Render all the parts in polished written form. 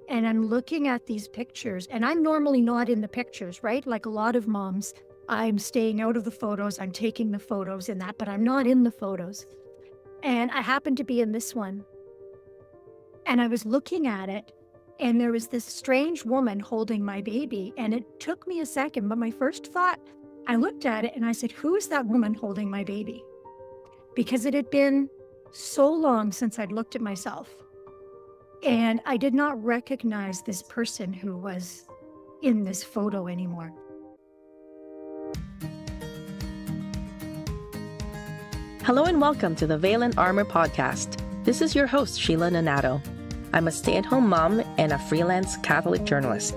And I'm looking at these pictures, and I'm normally not in the pictures, right? Like a lot of moms, I'm staying out of the photos, I'm taking the photos in that, but I'm not in the photos. And I happened to be in this one. And I was looking at it, and there was this strange woman holding my baby. And it took me a second, but my first thought, I looked at it and I said, who is that woman holding my baby? Because it had been so long since I'd looked at myself. And I did not recognize this person who was in this photo anymore. Hello and welcome to the Veil and Armour podcast. This is your host, Sheila Nanato. I'm a stay-at-home mom and a freelance Catholic journalist.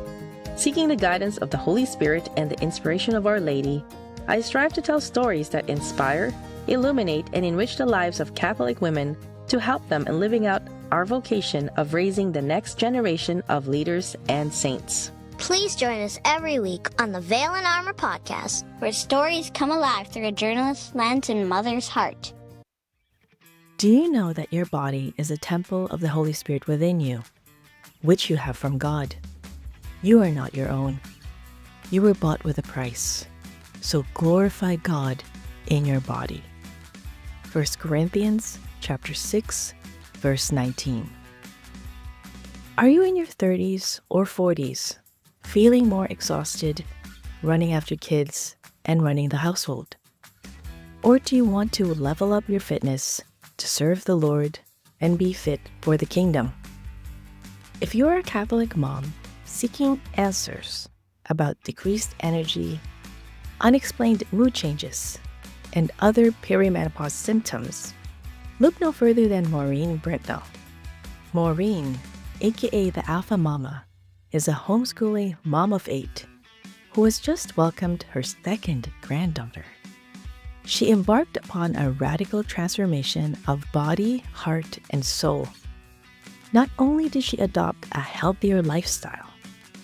Seeking the guidance of the Holy Spirit and the inspiration of Our Lady, I strive to tell stories that inspire, illuminate, and enrich the lives of Catholic women to help them in living out our vocation of raising the next generation of leaders and saints. Please join us every week on the Veil and Armour podcast, where stories come alive through a journalist's lens and mother's heart. Do you know that your body is a temple of the Holy Spirit within you, which you have from God? You are not your own. You were bought with a price. So glorify God in your body. 1 Corinthians chapter 6, verse 19. Are you in your 30s or 40s, feeling more exhausted, running after kids, and running the household? Or do you want to level up your fitness to serve the Lord and be fit for the kingdom? If you are a Catholic mom seeking answers about decreased energy, unexplained mood changes, and other perimenopause symptoms, look no further than Maureen Brintnell. Maureen, aka the Alpha Momma, is a homeschooling mom of 8 who has just welcomed her second granddaughter. She embarked upon a radical transformation of body, heart, and soul. Not only did she adopt a healthier lifestyle,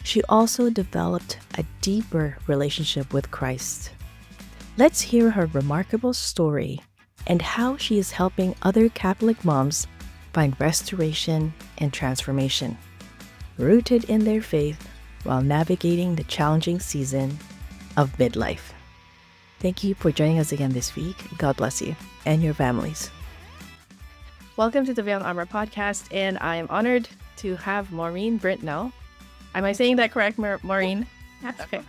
she also developed a deeper relationship with Christ. Let's hear her remarkable story and how she is helping other Catholic moms find restoration and transformation, rooted in their faith while navigating the challenging season of midlife. Thank you for joining us again this week. God bless you and your families. Welcome to the Veil and Armour podcast, and I am honored to have Maureen Brintnell. Am I saying that correct, Maureen? That's okay.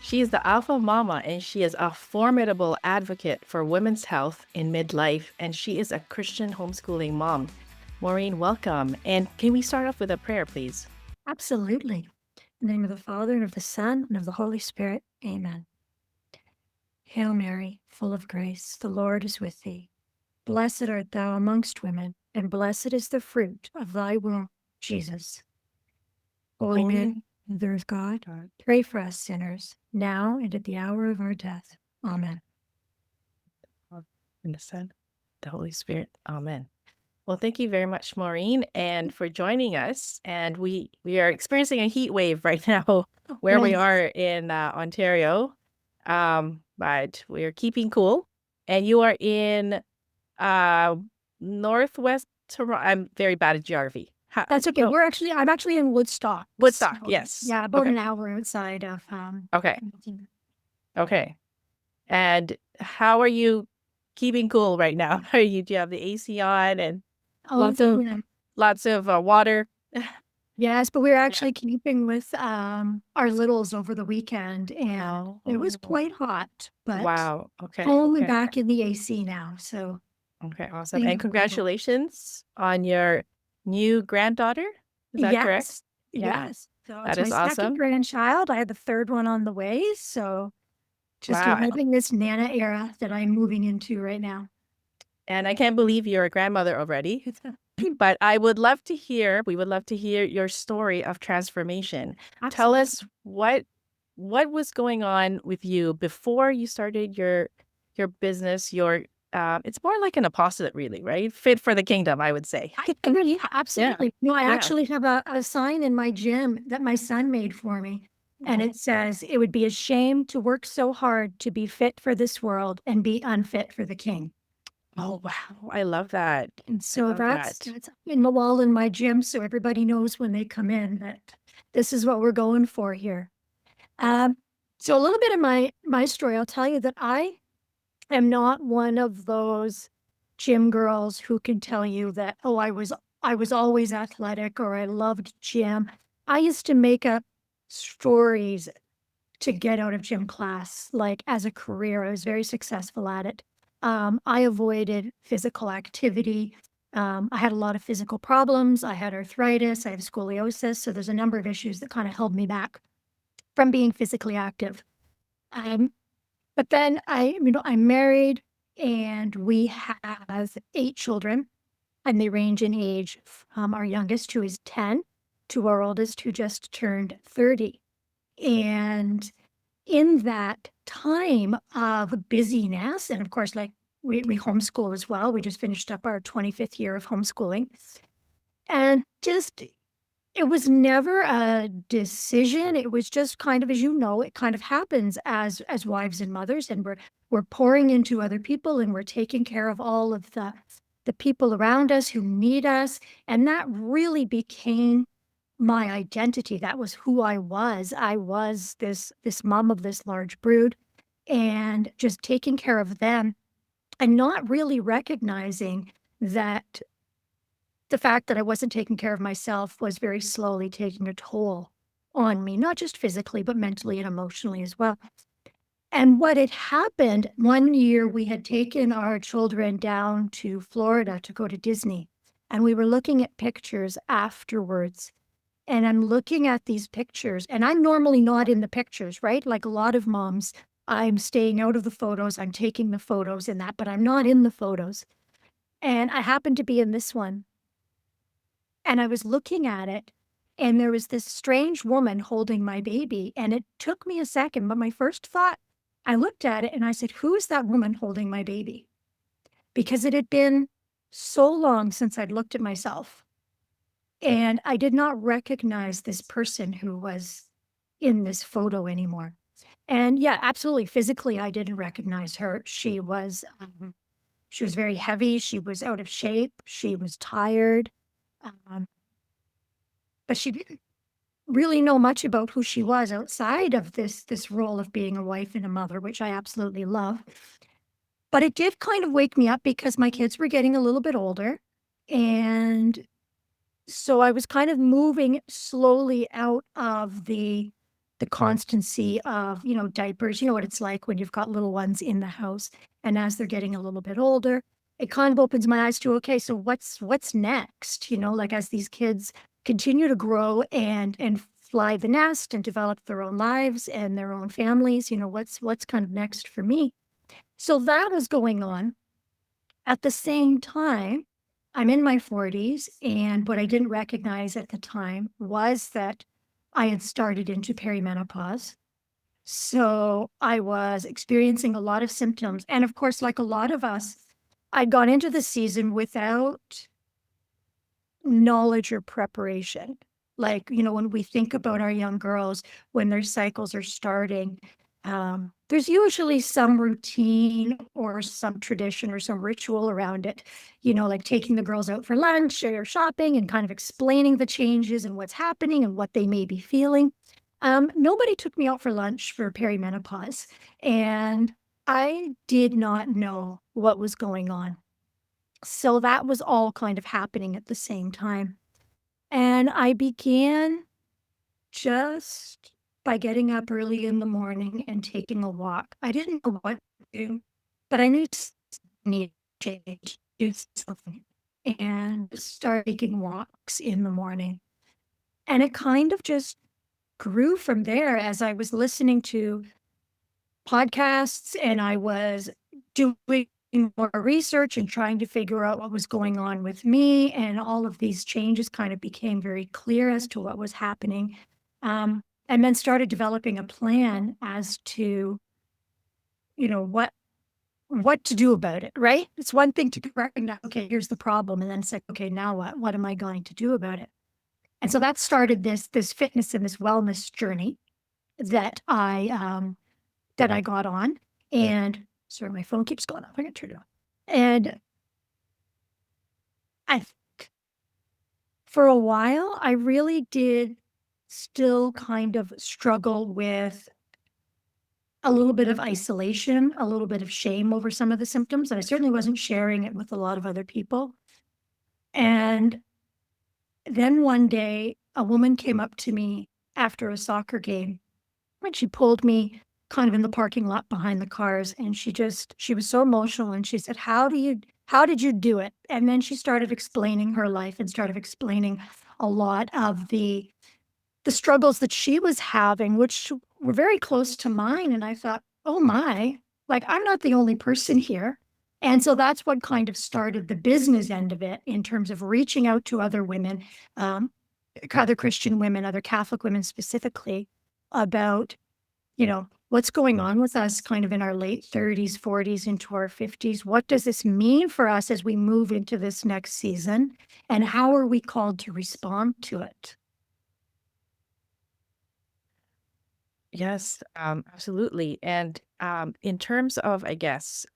She is the Alpha Momma, and she is a formidable advocate for women's health in midlife, and she is a Christian homeschooling mom. Maureen, welcome. And can we start off with a prayer, please? Absolutely. In the name of the Father, and of the Son, and of the Holy Spirit. Amen. Hail Mary, full of grace, the Lord is with thee. Blessed art thou amongst women, and blessed is the fruit of thy womb, Jesus. Holy Mary, Mother of God, pray for us sinners, now and at the hour of our death. Amen. In the Son, the Holy Spirit. Amen. Well, thank you very much, Maureen, and for joining us. And we are experiencing a heat wave right now where we are in Ontario, but we are keeping cool. And you are in Northwest Toronto. I'm very bad at geography. That's okay. I'm actually in Woodstock. Woodstock, So, yes. Yeah, about an hour outside of Okay. And how are you keeping cool right now? Do you have the AC on and lots of water? Yes, but we were actually keeping with our littles over the weekend, and it was quite hot. But wow. Okay. Only back in the AC now. So okay, awesome. And congratulations on your new granddaughter. Is that correct? Yeah. Yes. So that it's is my awesome. second grandchild. I had the third one on the way. So just living this Nana era that I'm moving into right now. And I can't believe you're a grandmother already. But we would love to hear your story of transformation. Absolutely. Tell us what was going on with you before you started your business, it's more like an apostolate, really, right? Fit for the kingdom, I would say. Yeah, absolutely. Yeah. No, I actually have a sign in my gym that my son made for me. And it says, it would be a shame to work so hard to be fit for this world and be unfit for the king. Oh, wow. I love that. And I so love that's that. in the wall in my gym, so everybody knows when they come in that this is what we're going for here. Um, so a little bit of my story, I'll tell you that I am not one of those gym girls who can tell you that, oh, I was always athletic or I loved gym. I used to make up stories to get out of gym class, like as a career. I was very successful at it. I avoided physical activity. I had a lot of physical problems. I had arthritis. I have scoliosis. So there's a number of issues that kind of held me back from being physically active. Um, but then I'm married and we have 8 children and they range in age from our youngest, who is 10, to our oldest, who just turned 30. And in that time of busyness, and of course, like we homeschool as well. We just finished up our 25th year of homeschooling. And just it was never a decision. It was just kind of, as you know, it kind of happens as wives and mothers, and we're pouring into other people and we're taking care of all of the people around us who need us. And that really became my identity. That was who I was. I was this mom of this large brood and just taking care of them and not really recognizing that the fact that I wasn't taking care of myself was very slowly taking a toll on me, not just physically, but mentally and emotionally as well. And what had happened one year, we had taken our children down to Florida to go to Disney, and we were looking at pictures afterwards. And I'm looking at these pictures, and I'm normally not in the pictures, right? Like a lot of moms, I'm staying out of the photos, I'm taking the photos and that, but I'm not in the photos. And I happened to be in this one. And I was looking at it, and there was this strange woman holding my baby. And it took me a second, but my first thought, I looked at it and I said, who is that woman holding my baby? Because it had been so long since I'd looked at myself. And I did not recognize this person who was in this photo anymore. And yeah, absolutely. Physically, I didn't recognize her. She was very heavy. She was out of shape. She was tired. Um, but she didn't really know much about who she was outside of this role of being a wife and a mother, which I absolutely love. But it did kind of wake me up because my kids were getting a little bit older, and so I was kind of moving slowly out of the constancy of, diapers. You know what it's like when you've got little ones in the house. And as they're getting a little bit older, it kind of opens my eyes to, okay, so what's next? Like as these kids continue to grow and fly the nest and develop their own lives and their own families, what's kind of next for me? So that was going on. At the same time, I'm in my 40s, and what I didn't recognize at the time was that I had started into perimenopause. So I was experiencing a lot of symptoms. And of course, like a lot of us, I'd gone into the season without knowledge or preparation. Like, when we think about our young girls, when their cycles are starting, there's usually some routine or some tradition or some ritual around it, like taking the girls out for lunch or shopping and kind of explaining the changes and what's happening and what they may be feeling. Nobody took me out for lunch for perimenopause, and I did not know what was going on. So that was all kind of happening at the same time. And I began just by getting up early in the morning and taking a walk. I didn't know what to do, but I knew I needed to change, do something, and start taking walks in the morning. And it kind of just grew from there as I was listening to podcasts and I was doing more research and trying to figure out what was going on with me. And all of these changes kind of became very clear as to what was happening. And then started developing a plan as to, what to do about it, right? It's one thing to recognize, okay, here's the problem. And then it's like, okay, now what? What am I going to do about it? And so that started this fitness and this wellness journey that I got on. And sorry, my phone keeps going off. I'm gonna turn it off. And I, for a while, I really did still kind of struggle with a little bit of isolation, a little bit of shame over some of the symptoms. And I certainly wasn't sharing it with a lot of other people. And then one day, a woman came up to me after a soccer game and she pulled me kind of in the parking lot behind the cars. And she was so emotional. And she said, how did you do it? And then she started explaining her life and started explaining a lot of the struggles that she was having, which were very close to mine. And I thought, oh my, like I'm not the only person here. And so that's what kind of started the business end of it in terms of reaching out to other women, other Christian women, other Catholic women specifically, about, what's going on with us kind of in our late 30s, 40s into our 50s. What does this mean for us as we move into this next season? And how are we called to respond to it? Yes, absolutely. And in terms of, I guess,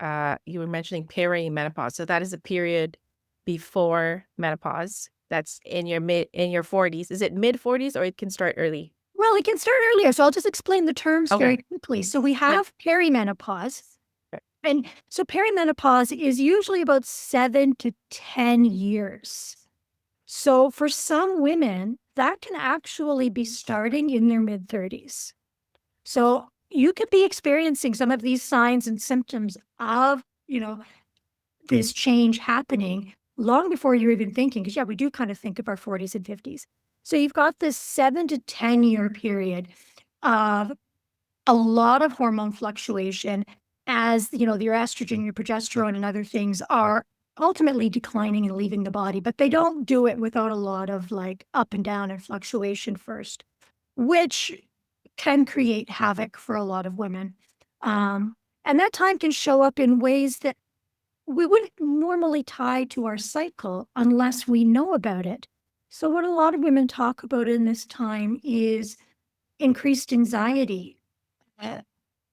you were mentioning perimenopause. So that is a period before menopause. That's in your 40s. Is it mid 40s or it can start early? Well, it can start earlier, so I'll just explain the terms Okay. very quickly. So we have perimenopause, Okay. and so perimenopause is usually about 7 to 10 years. So for some women, that can actually be starting in their mid-30s. So you could be experiencing some of these signs and symptoms of, this change happening long before you're even thinking, because we do kind of think of our 40s and 50s. So you've got this 7 to 10 year period of a lot of hormone fluctuation as, your estrogen, your progesterone, and other things are ultimately declining and leaving the body, but they don't do it without a lot of like up and down and fluctuation first, which can create havoc for a lot of women. And that time can show up in ways that we wouldn't normally tie to our cycle unless we know about it. So what a lot of women talk about in this time is increased anxiety, uh,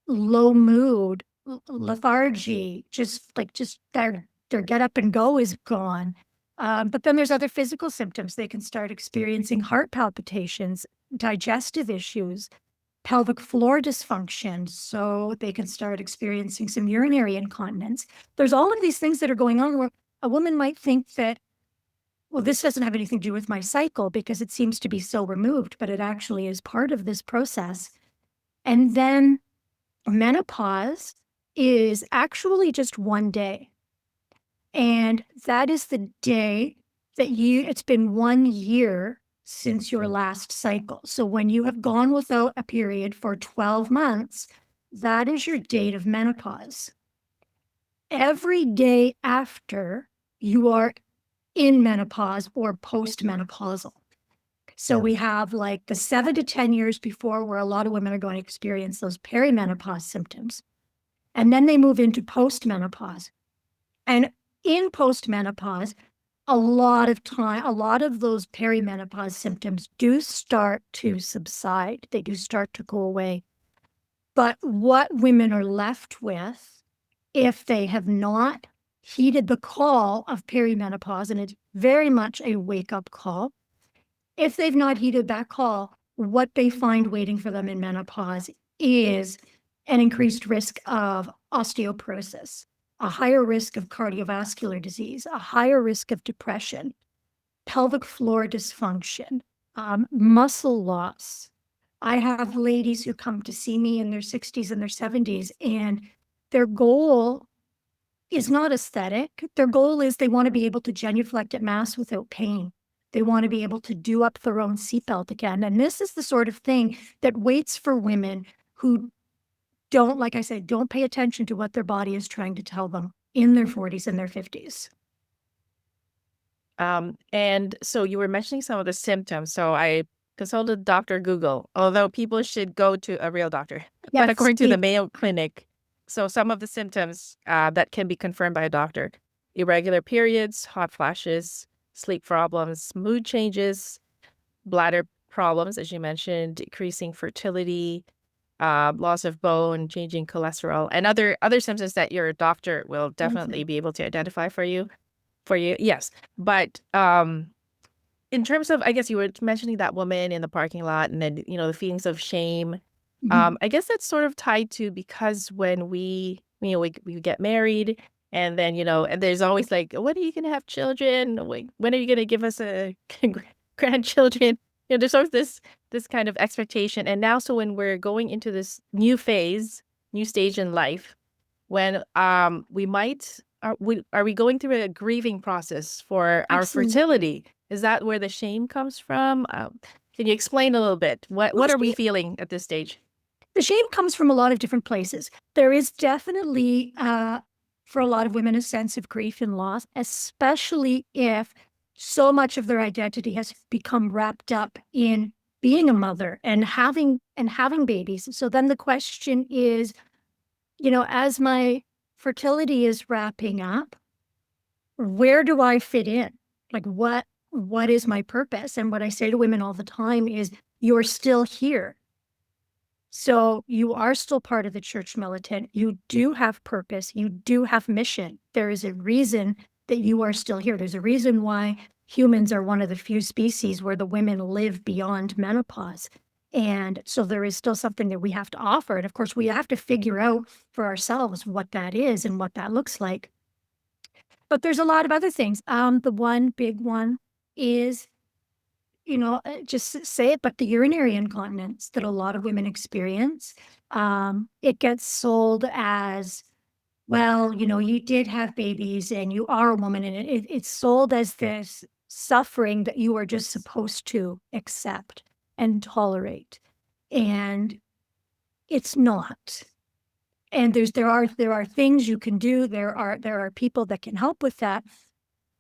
low mood, lethargy, just their get up and go is gone. But then there's other physical symptoms. They can start experiencing heart palpitations, digestive issues, pelvic floor dysfunction. So they can start experiencing some urinary incontinence. There's all of these things that are going on where a woman might think that, well, this doesn't have anything to do with my cycle because it seems to be so removed, but it actually is part of this process. And then menopause is actually just one day. And that is the day that it's been 1 year since your last cycle. So when you have gone without a period for 12 months, that is your date of menopause. Every day after, you are in menopause or postmenopausal. So we have like the 7 to 10 years before where a lot of women are going to experience those perimenopause symptoms. And then they move into postmenopause. And in postmenopause, a lot of those perimenopause symptoms do start to subside. They do start to go away. But what women are left with, if they have not heeded the call of perimenopause, and it's very much a wake-up call, if they've not heeded that call, what they find waiting for them in menopause is an increased risk of osteoporosis, a higher risk of cardiovascular disease, a higher risk of depression, pelvic floor dysfunction, muscle loss. I have ladies who come to see me in their 60s and their 70s, and their goal is not aesthetic. Their goal is they want to be able to genuflect at mass without pain. They want to be able to do up their own seatbelt again. And this is the sort of thing that waits for women who don't, like I said, don't pay attention to what their body is trying to tell them in their 40s and their 50s. And so you were mentioning some of the symptoms. So I consulted Dr. Google, although people should go to a real doctor. Yeah, But according to the Mayo Clinic, so some of the symptoms that can be confirmed by a doctor: irregular periods, hot flashes, sleep problems, mood changes, bladder problems, as you mentioned, decreasing fertility, loss of bone, changing cholesterol, and other symptoms that your doctor will definitely be able to identify for you. Yes. But in terms of, I guess you were mentioning that woman in the parking lot, and then, the feelings of shame. I guess that's sort of tied to, because when we get married, and then, and there's always like, when are you going to have children? When are you going to give us a grandchildren? There's always this kind of expectation. And now, so when we're going into this new phase, new stage in life, when we might, are we going through a grieving process for our Absolutely. fertility? Is that where the shame comes from? Can you explain a little bit? What are we feeling at this stage? The shame comes from a lot of different places. There is definitely, for a lot of women, a sense of grief and loss, especially if so much of their identity has become wrapped up in being a mother and having babies. So then the question is, as my fertility is wrapping up, where do I fit in? Like, what is my purpose? And what I say to women all the time is, you're still here. So you are still part of the church militant. You do have purpose. You do have mission. There is a reason that you are still here. There's a reason why humans are one of the few species where the women live beyond menopause. And so there is still something that we have to offer. And of course, we have to figure out for ourselves what that is and what that looks like. But there's a lot of other things. The one big one is, just say it, but the urinary incontinence that a lot of women experience, it gets sold as, well, you did have babies and you are a woman, and it's sold as this suffering that you are just supposed to accept and tolerate. And it's not. And there are things you can do. There are people that can help with that.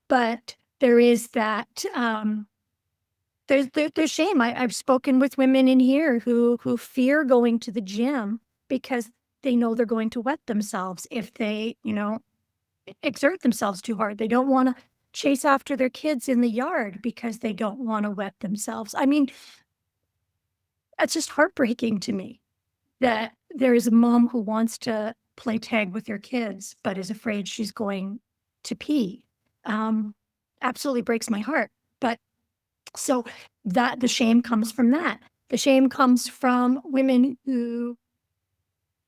But there is that, there's shame. I've spoken with women in here who fear going to the gym because they know they're going to wet themselves if they, exert themselves too hard. They don't want to chase after their kids in the yard because they don't want to wet themselves. I mean, it's just heartbreaking to me that there is a mom who wants to play tag with her kids, but is afraid she's going to pee. Absolutely breaks my heart. But so that the shame comes from that. The shame comes from women who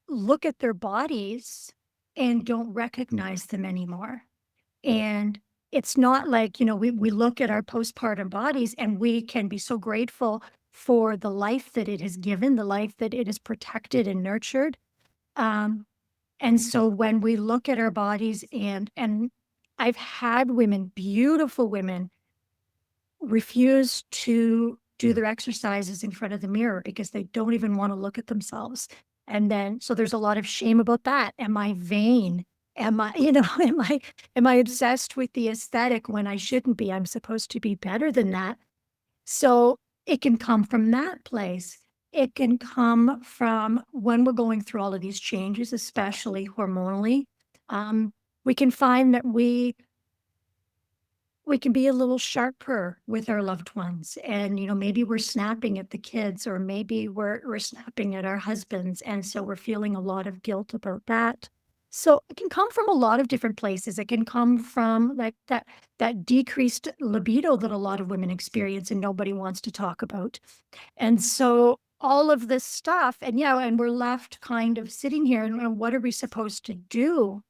look at their bodies and don't recognize them anymore. And it's not like, we look at our postpartum bodies and we can be so grateful for the life that it has given, the life that it has protected and nurtured. And so when we look at our bodies, and I've had women, beautiful women, refuse to do their exercises in front of the mirror because they don't even want to look at themselves. And then, so there's a lot of shame about that. Am I vain? Am I, am I obsessed with the aesthetic when I shouldn't be? I'm supposed to be better than that. So it can come from that place. It can come from when we're going through all of these changes, especially hormonally. We can find that we can be a little sharper with our loved ones, and maybe we're snapping at the kids, or maybe we're snapping at our husbands, and so we're feeling a lot of guilt about that. So it can come from a lot of different places. It can come from like that decreased libido that a lot of women experience and nobody wants to talk about. And so all of this stuff, and we're left kind of sitting here, and what are we supposed to do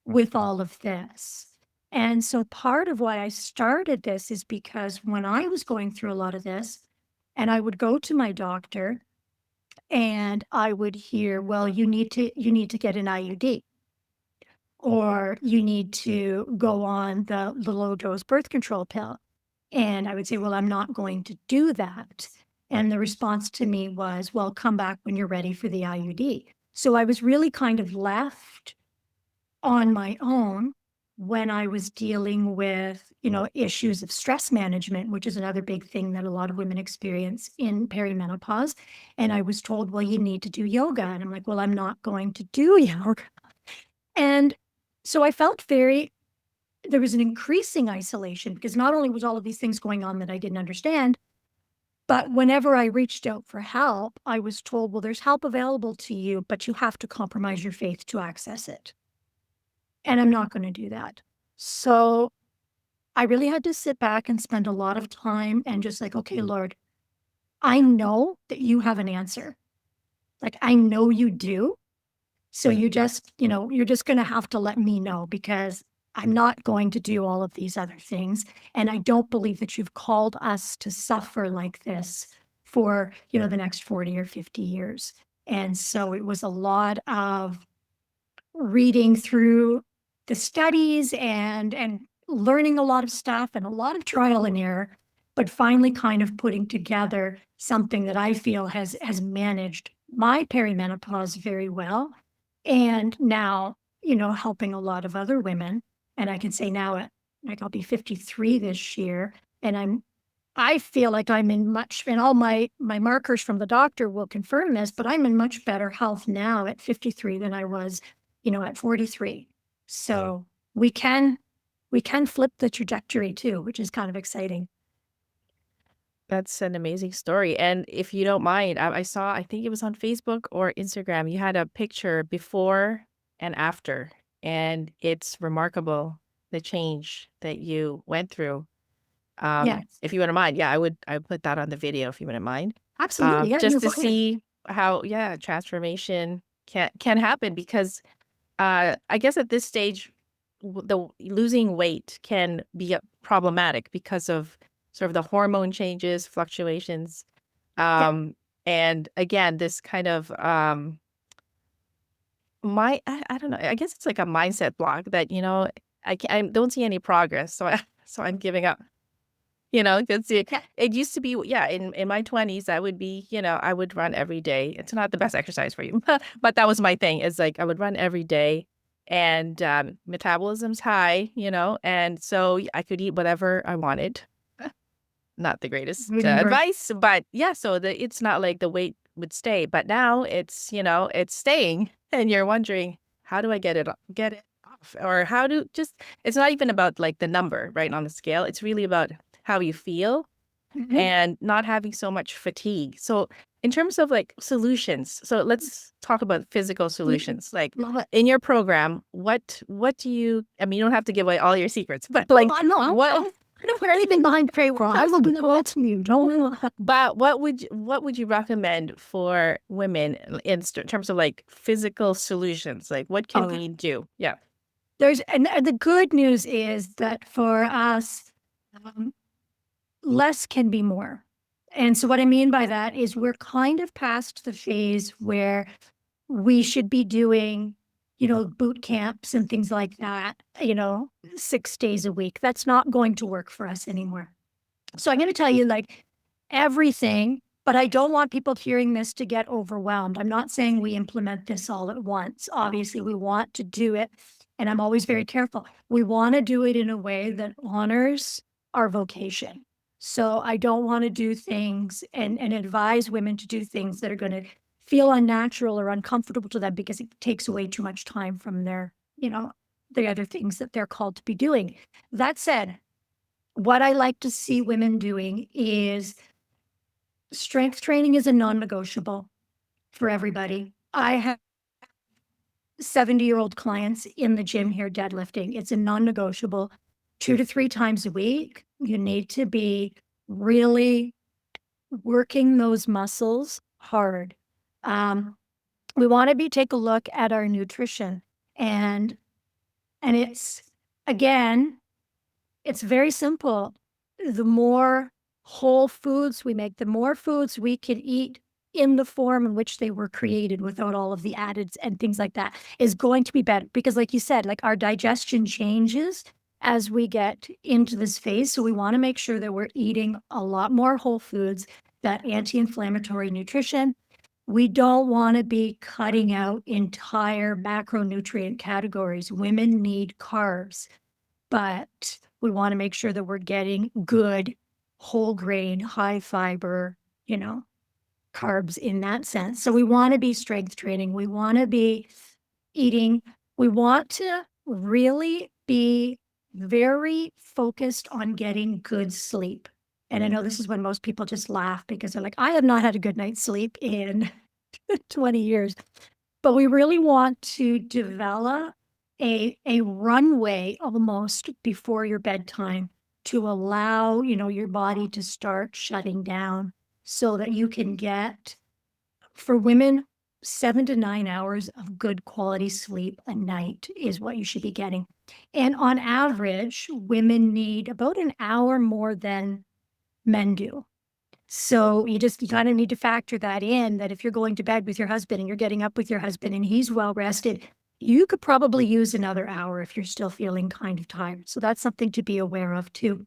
with all of this? And so part of why I started this is because when I was going through a lot of this, and I would go to my doctor and I would hear, well, you need to get an IUD, or you need to go on the low dose birth control pill. And I would say, well, I'm not going to do that. And the response to me was, well, come back when you're ready for the IUD. So I was really kind of left on my own when I was dealing with, issues of stress management, which is another big thing that a lot of women experience in perimenopause. And I was told, well, you need to do yoga. And I'm like, well, I'm not going to do yoga. And so I felt there was an increasing isolation, because not only was all of these things going on that I didn't understand, But whenever I reached out for help, I was told, well, there's help available to you, but you have to compromise your faith to access it. And I'm not going to do that. So I really had to sit back and spend a lot of time and just like, okay, Lord, I know that you have an answer. Like, I know you do. So you just, you're just going to have to let me know, because I'm not going to do all of these other things. And I don't believe that you've called us to suffer like this for, the next 40 or 50 years. And so it was a lot of reading through the studies and learning a lot of stuff and a lot of trial and error, but finally kind of putting together something that I feel has managed my perimenopause very well. And now, helping a lot of other women. And I can say now, like, I'll be 53 this year, and I feel like I'm and all my markers from the doctor will confirm this, but I'm in much better health now at 53 than I was, at 43. So we can flip the trajectory too, which is kind of exciting. That's an amazing story. And if you don't mind, I saw, I think it was on Facebook or Instagram, you had a picture before and after, and it's remarkable the change that you went through. Yes, If you wouldn't mind, yeah, I would put that on the video if you wouldn't mind. absolutely. Yeah, Just no, to go ahead. see how, yeah, transformation can happen, because I guess at this stage, the losing weight can be problematic because of sort of the hormone changes, fluctuations. Yeah. And again, this kind of I don't know. I guess it's like a mindset block that, I don't see any progress, so so I'm giving up. Because Yeah. it used to be, yeah, in my 20s, I would be, I would run every day. It's not the best exercise for you, but that was my thing. Is like I would run every day, and metabolism's high, and so I could eat whatever I wanted. Not the greatest Remember. advice, but yeah, so it's not like the weight would stay, but now it's staying, and you're wondering, how do I get it off? Or it's not even about like the number, right, on the scale. It's really about how you feel Mhm. and not having so much fatigue. So in terms of like solutions, so let's talk about physical solutions. Like Love it. in your program, what do you, I mean, you don't have to give away all your secrets, but like Oh, no, what I don't wear anything behind paywall. I will be the what's you. Don't. but what would you recommend for women in terms of like physical solutions? Like what can we do? Yeah. And the good news is that for us, um, less can be more. And so what I mean by that is we're kind of past the phase where we should be doing, boot camps and things like that, 6 days a week. That's not going to work for us anymore. So I'm going to tell you like everything, but I don't want people hearing this to get overwhelmed. I'm not saying we implement this all at once. Obviously, we want to do it. And I'm always very careful. We want to do it in a way that honors our vocation. So I don't want to do things and advise women to do things that are going to feel unnatural or uncomfortable to them, because it takes away too much time from their, the other things that they're called to be doing. That said, what I like to see women doing is strength training is a non-negotiable for everybody. I have 70-year-old clients in the gym here deadlifting. It's a non-negotiable. 2 to 3 times a week, you need to be really working those muscles hard. We want to take a look at our nutrition, and it's, again, it's very simple. The more whole foods we make, the more foods we can eat in the form in which they were created without all of the additives and things like that is going to be better. Because like you said, like our digestion changes as we get into this phase. So we want to make sure that we're eating a lot more whole foods, that anti-inflammatory nutrition. We don't want to be cutting out entire macronutrient categories. Women need carbs, but we want to make sure that we're getting good whole grain, high fiber, carbs in that sense. So we want to be strength training. We want to be eating. We want to really be very focused on getting good sleep. And I know this is when most people just laugh because they're like, I have not had a good night's sleep in 20 years. But we really want to develop a runway almost before your bedtime to allow, your body to start shutting down so that you can get, for women, 7 to 9 hours of good quality sleep a night is what you should be getting. And on average, women need about an hour more than men do. So you kind of need to factor that in, that if you're going to bed with your husband and you're getting up with your husband and he's well rested, you could probably use another hour if you're still feeling kind of tired. So that's something to be aware of too.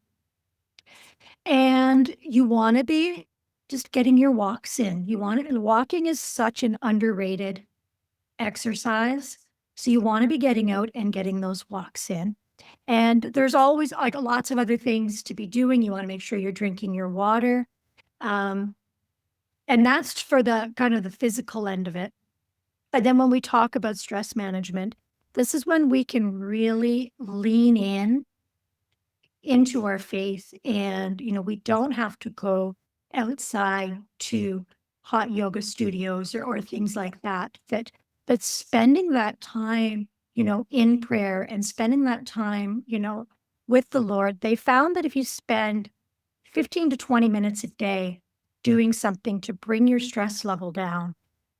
And you want to be just getting your walks in. Walking is such an underrated exercise. So you want to be getting out and getting those walks in. And there's always like lots of other things to be doing. You want to make sure you're drinking your water. And that's for the kind of the physical end of it. But then when we talk about stress management, this is when we can really lean into our faith. And, we don't have to go outside to hot yoga studios or things like that. But spending that time, in prayer and spending that time, with the Lord, they found that if you spend 15 to 20 minutes a day doing something to bring your stress level down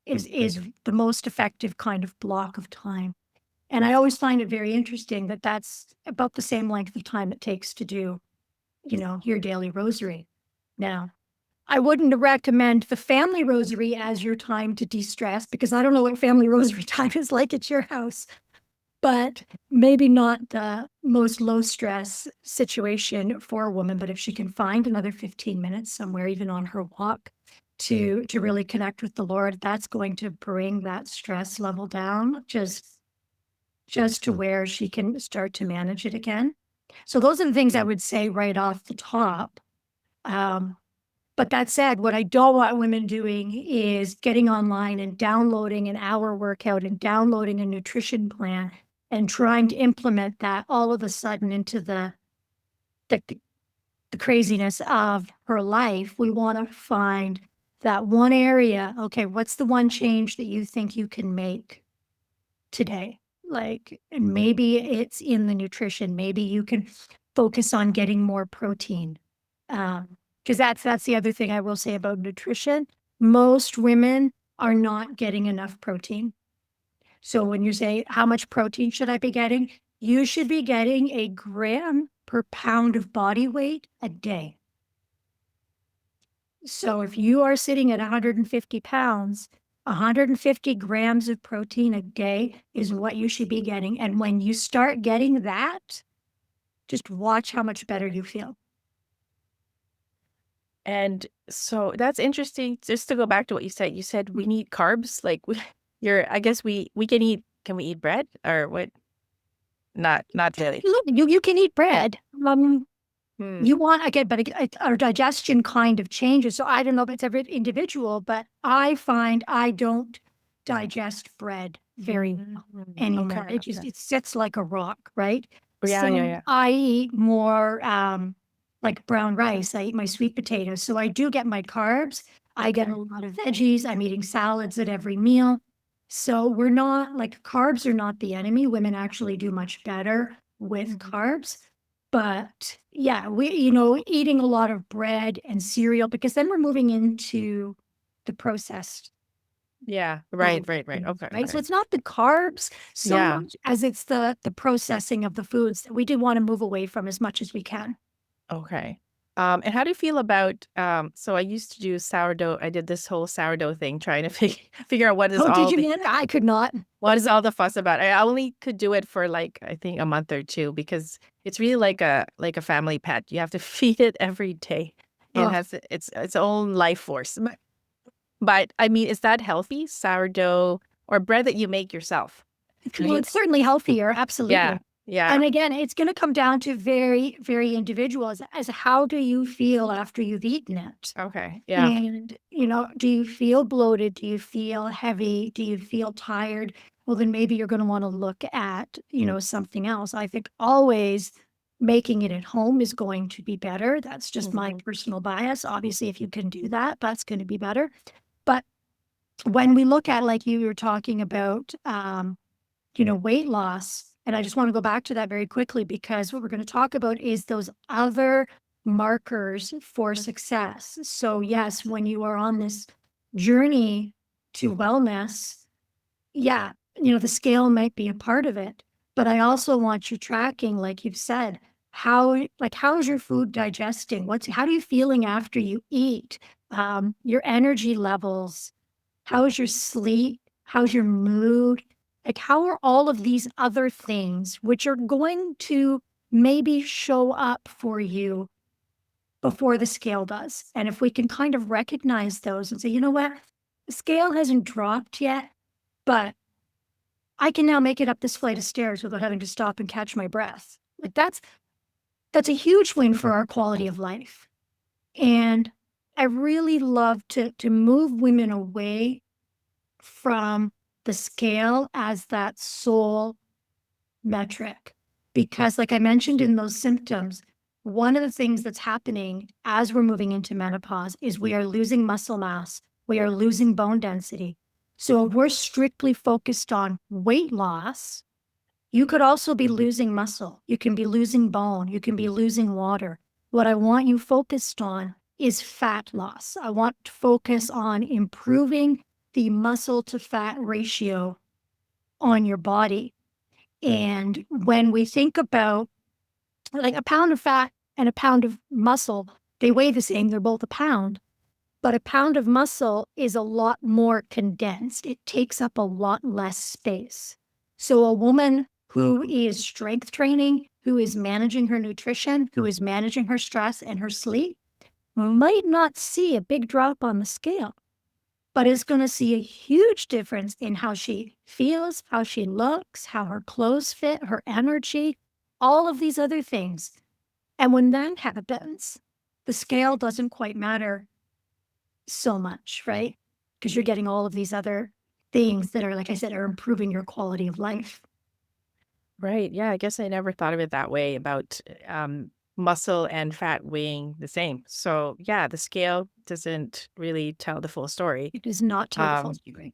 is the most effective kind of block of time. And I always find it very interesting that that's about the same length of time it takes to do, your daily rosary. Now, I wouldn't recommend the family rosary as your time to de-stress because I don't know what family rosary time is like at your house. But maybe not the most low stress situation for a woman, but if she can find another 15 minutes somewhere, even on her walk, to really connect with the Lord, that's going to bring that stress level down just to where she can start to manage it again. So those are the things I would say right off the top. But that said, what I don't want women doing is getting online and downloading an hour workout and downloading a nutrition plan and trying to implement that all of a sudden into the craziness of her life. We want to find that one area. Okay, what's the one change that you think you can make today? And maybe it's in the nutrition. Maybe you can focus on getting more protein. Because that's the other thing I will say about nutrition. Most women are not getting enough protein. So when you say, how much protein should I be getting? You should be getting a gram per pound of body weight a day. So if you are sitting at 150 pounds, 150 grams of protein a day is what you should be getting. And when you start getting that, just watch how much better you feel. And so that's interesting. Just to go back to what you said we need carbs. Like I guess we can we eat bread or what? Not really. Look, you can eat bread. Hmm. You want, again, but our digestion kind of changes. So I don't know if it's every individual, but I find I don't digest bread very well anymore. Okay. It sits like a rock, right? Yeah, So yeah. I eat more like brown rice. I eat my sweet potatoes. So I do get my carbs. I get a lot of veggies. I'm eating salads at every meal. So we're not carbs are not the enemy. Women actually do much better with carbs. But yeah, we, eating a lot of bread and cereal, because then we're moving into the processed. Yeah. Right. Okay. Right. So it's not the carbs so Yeah. much as it's the processing of the foods that we do want to move away from as much as we can. Okay. And how do you feel about so I used to do sourdough. I did this whole sourdough thing trying to figure out what is Oh, all did you, man? I could not. what is all the fuss about. I only could do it for I think a month or two because it's really like a family pet. You have to feed it every day. It has its own life force. But I mean, is that healthy, sourdough or bread that you make yourself? Well, it's certainly healthier. Absolutely. Yeah. Yeah. And again, it's going to come down to very, very individual as how do you feel after you've eaten it? Okay. Yeah. And, do you feel bloated? Do you feel heavy? Do you feel tired? Well, then maybe you're going to want to look at, something else. I think always making it at home is going to be better. That's just my Mhm. personal bias. Obviously, if you can do that, that's going to be better. But when we look at, like you were talking about, weight loss, and I just want to go back to that very quickly because what we're going to talk about is those other markers for success. So, yes, when you are on this journey to wellness, yeah, the scale might be a part of it, but I also want you tracking, like you've said, how is your food digesting? How are you feeling after you eat? Your energy levels, how is your sleep? How's your mood? Like, how are all of these other things, which are going to maybe show up for you before the scale does? And if we can kind of recognize those and say, you know what, the scale hasn't dropped yet, but I can now make it up this flight of stairs without having to stop and catch my breath. Like, that's a huge win for our quality of life. And I really love to move women away from the scale as that sole metric. Because, like I mentioned in those symptoms, one of the things that's happening as we're moving into menopause is we are losing muscle mass, we are losing bone density. So, if we're strictly focused on weight loss, you could also be losing muscle, you can be losing bone, you can be losing water. What I want you focused on is fat loss. I want to focus on improving the muscle to fat ratio on your body. And when we think about like a pound of fat and a pound of muscle, they weigh the same, they're both a pound, but a pound of muscle is a lot more condensed. It takes up a lot less space. So a woman who is strength training, who is managing her nutrition, who is managing her stress and her sleep, might not see a big drop on the scale, but is going to see a huge difference in how she feels, how she looks, how her clothes fit, her energy, all of these other things. And when that happens, the scale doesn't quite matter so much, right? Because you're getting all of these other things that are, like I said, are improving your quality of life. Right. Yeah. I guess I never thought of it that way about muscle and fat weighing the same. So, yeah, the scale doesn't really tell the full story. It does not tell the full Um, story.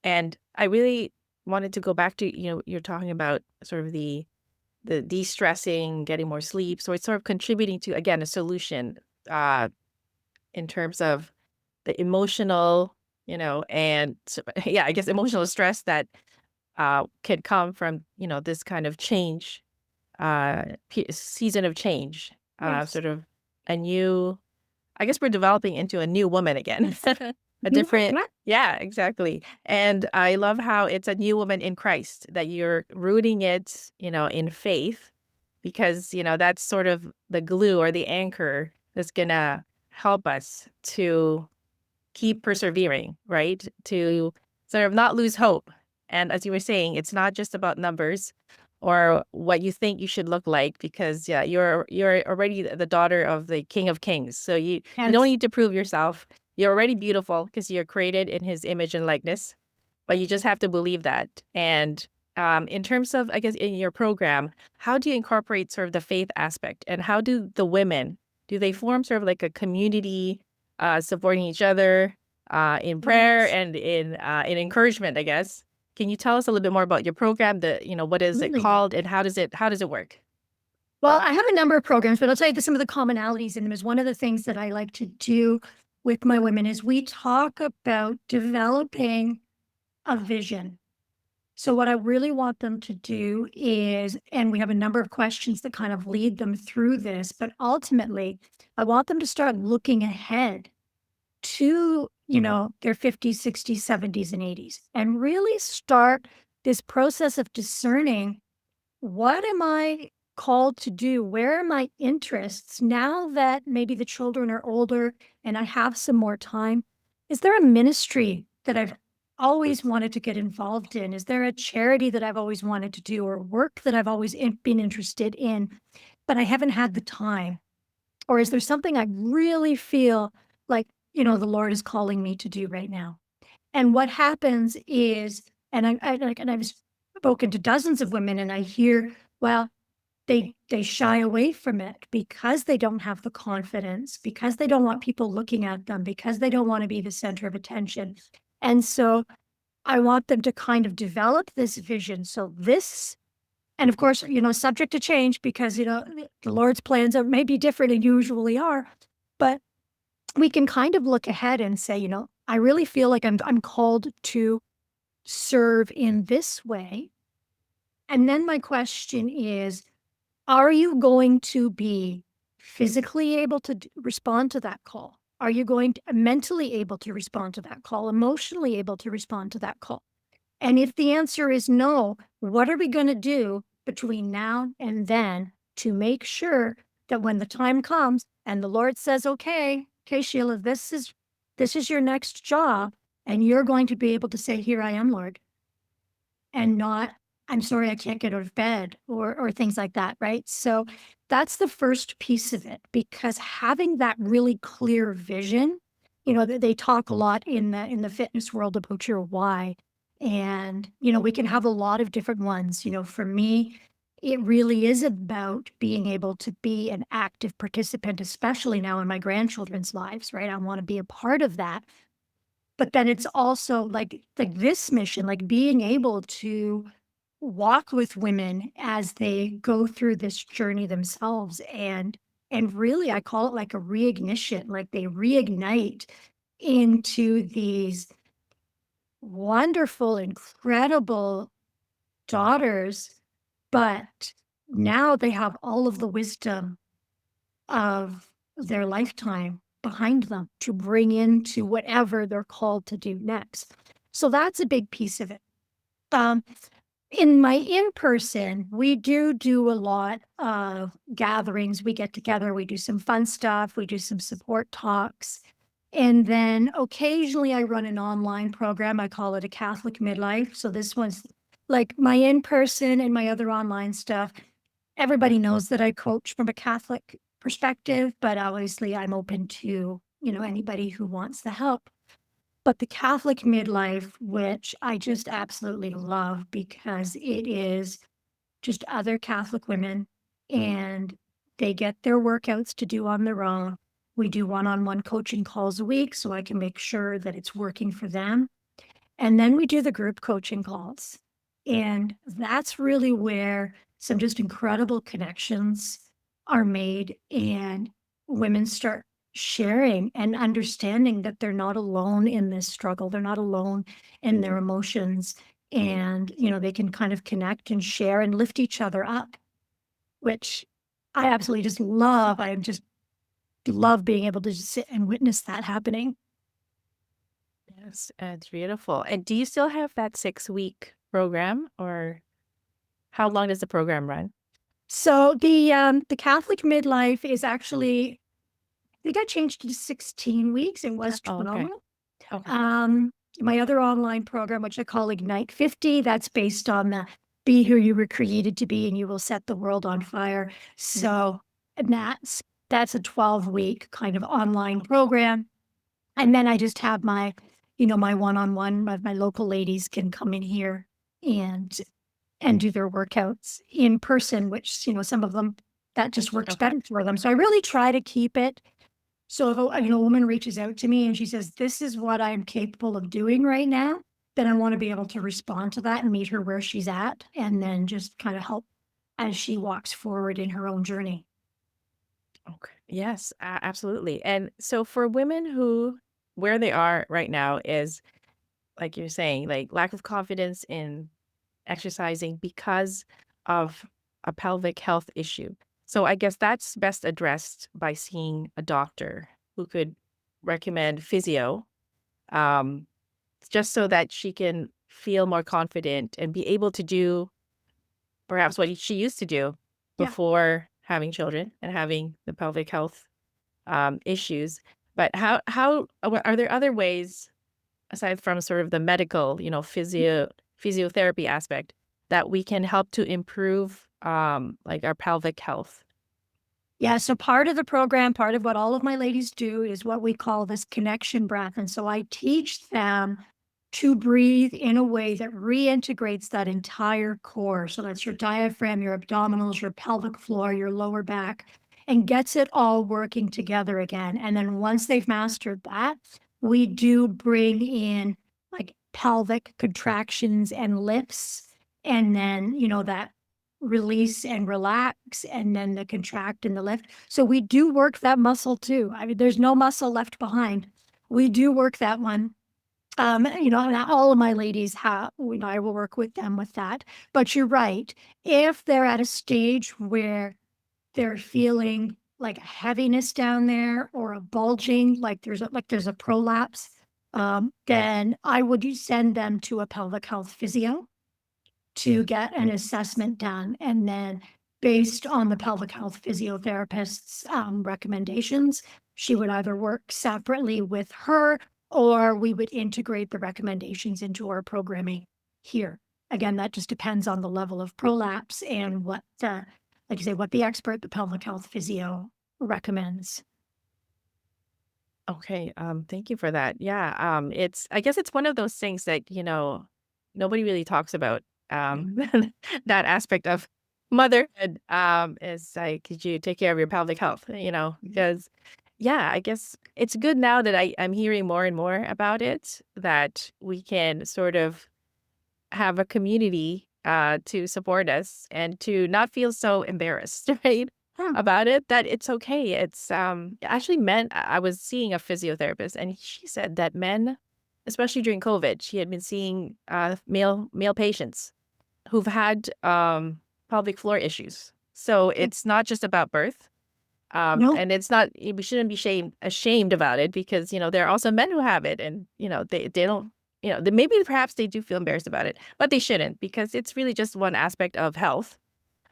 and I really wanted to go back to, you're talking about sort of the de-stressing, getting more sleep. So it's sort of contributing to, again, a solution uh, in terms of the emotional, and yeah, I guess emotional stress that can come from, this kind of change, season of change, Yes. sort of a new, I guess we're developing into a new woman again, a Mhm. different, Yeah. yeah, exactly. And I love how it's a new woman in Christ, that you're rooting it, in faith, because, that's sort of the glue or the anchor that's gonna help us to keep persevering, right? To sort of not lose hope. And as you were saying, it's not just about numbers or what you think you should look like, because yeah, you're already the daughter of the King of Kings. So you don't Yes. need to prove yourself. You're already beautiful because you're created in his image and likeness. But you just have to believe that. And in terms of, I guess, in your program, how do you incorporate sort of the faith aspect, and how do the women, do they form sort of like a community, supporting each other in prayer Yes. and in encouragement, I guess? Can you tell us a little bit more about your program? What is it Absolutely. called, and how does it work? Well, I have a number of programs, but I'll tell you some of the commonalities in them is one of the things that I like to do with my women is we talk about developing a vision. So what I really want them to do is, and we have a number of questions that kind of lead them through this, but ultimately I want them to start looking ahead to, their 50s, 60s, 70s, and 80s, and really start this process of discerning, what am I called to do? Where are my interests now that maybe the children are older and I have some more time? Is there a ministry that I've always wanted to get involved in? Is there a charity that I've always wanted to do, or work that I've always been interested in, but I haven't had the time? Or is there something I really feel like, the Lord is calling me to do right now? And what happens is, and I've spoken to dozens of women and I hear, well, they shy away from it because they don't have the confidence, because they don't want people looking at them, because they don't want to be the center of attention. And so I want them to kind of develop this vision. So this, and of course, subject to change because, the Lord's plans are maybe different and usually are, but we can kind of look ahead and say, I really feel like I'm called to serve in this way. And then my question is, are you going to be physically able to respond to that call? Are you going to mentally able to respond to that call, emotionally able to respond to that call? And if the answer is no, what are we going to do between now and then to make sure that when the time comes and the Lord says, okay, Sheila, this is your next job, and you're going to be able to say, here I am, Lord, and not, I'm sorry, I can't get out of bed or things like that, right? So that's the first piece of it, because having that really clear vision, they talk a lot in the fitness world about your why. And, we can have a lot of different ones. For me, it really is about being able to be an active participant, especially now in my grandchildren's lives, right? I want to be a part of that. But then it's also like this mission, like being able to walk with women as they go through this journey themselves. And really, I call it like a reignition, like they reignite into these wonderful, incredible daughters, but now they have all of the wisdom of their lifetime behind them to bring into whatever they're called to do next. So that's a big piece of it. In my in-person, we do a lot of gatherings. We get together, we do some fun stuff, we do some support talks. And then occasionally I run an online program. I call it a Catholic Midlife. So this one's like my in-person and my other online stuff. Everybody knows that I coach from a Catholic perspective, but obviously I'm open to, anybody who wants the help. But the Catholic Midlife, which I just absolutely love because it is just other Catholic women, and they get their workouts to do on their own. We do one-on-one coaching calls a week so I can make sure that it's working for them. And then we do the group coaching calls. And that's really where some just incredible connections are made, and women start sharing and understanding that they're not alone in this struggle. They're not alone in their emotions. And, they can kind of connect and share and lift each other up, which I absolutely just love. I just love being able to just sit and witness that happening. Yes, it's beautiful. And do you still have that 6-week program, or how long does the program run? So the Catholic Midlife is actually, I think I changed to 16 weeks. It was Oh, 12. okay. Okay. My other online program, which I call Ignite 50, that's based on the be who you were created to be and you will set the world on fire. So and that's a 12-week kind of online program. And then I just have my, my one-on-one, my local ladies can come in here and do their workouts in person, which, some of them, that just works Okay. better for them. So I really try to keep it. So if a woman reaches out to me and she says, this is what I'm capable of doing right now, then I want to be able to respond to that and meet her where she's at, and then just kind of help as she walks forward in her own journey. Okay. Yes, absolutely. And so for women who, where they are right now is, like you're saying, like lack of confidence in exercising because of a pelvic health issue. So I guess that's best addressed by seeing a doctor who could recommend physio, um, just so that she can feel more confident and be able to do perhaps what she used to do Yeah. before having children and having the pelvic health issues. But how are there other ways aside from sort of the medical, physiotherapy aspect that we can help to improve like our pelvic health? Yeah. So part of the program, part of what all of my ladies do is what we call this connection breath. And so I teach them to breathe in a way that reintegrates that entire core. So that's your diaphragm, your abdominals, your pelvic floor, your lower back, and gets it all working together again. And then once they've mastered that, we do bring in like pelvic contractions and lifts, and then, that release and relax, and then the contract and the lift. So we do work that muscle too. I mean, there's no muscle left behind. We do work that one. Not all of my ladies have, I will work with them with that. But you're right. If they're at a stage where they're feeling like a heaviness down there or a bulging, like there's a prolapse, then I would send them to a pelvic health physio to get an assessment done. And then based on the pelvic health physiotherapist's recommendations, she would either work separately with her or we would integrate the recommendations into our programming here. Again, that just depends on the level of prolapse and what, like you say, what the expert, the pelvic health physio recommends. Okay. Thank you for that. Yeah. I guess it's one of those things that, nobody really talks about. That aspect of motherhood, is like, could you take care of your pelvic health, because yeah, I guess it's good now that I'm hearing more and more about it, that we can sort of have a community to support us and to not feel so embarrassed, right? Yeah. About it, that it's okay. It's actually men. I was seeing a physiotherapist, and she said that men, especially during COVID, she had been seeing male patients who've had pelvic floor issues. So it's not just about birth. No, And it's not, we shouldn't be ashamed about it, because, there are also men who have it, and, they don't, maybe perhaps they do feel embarrassed about it, but they shouldn't, because it's really just one aspect of health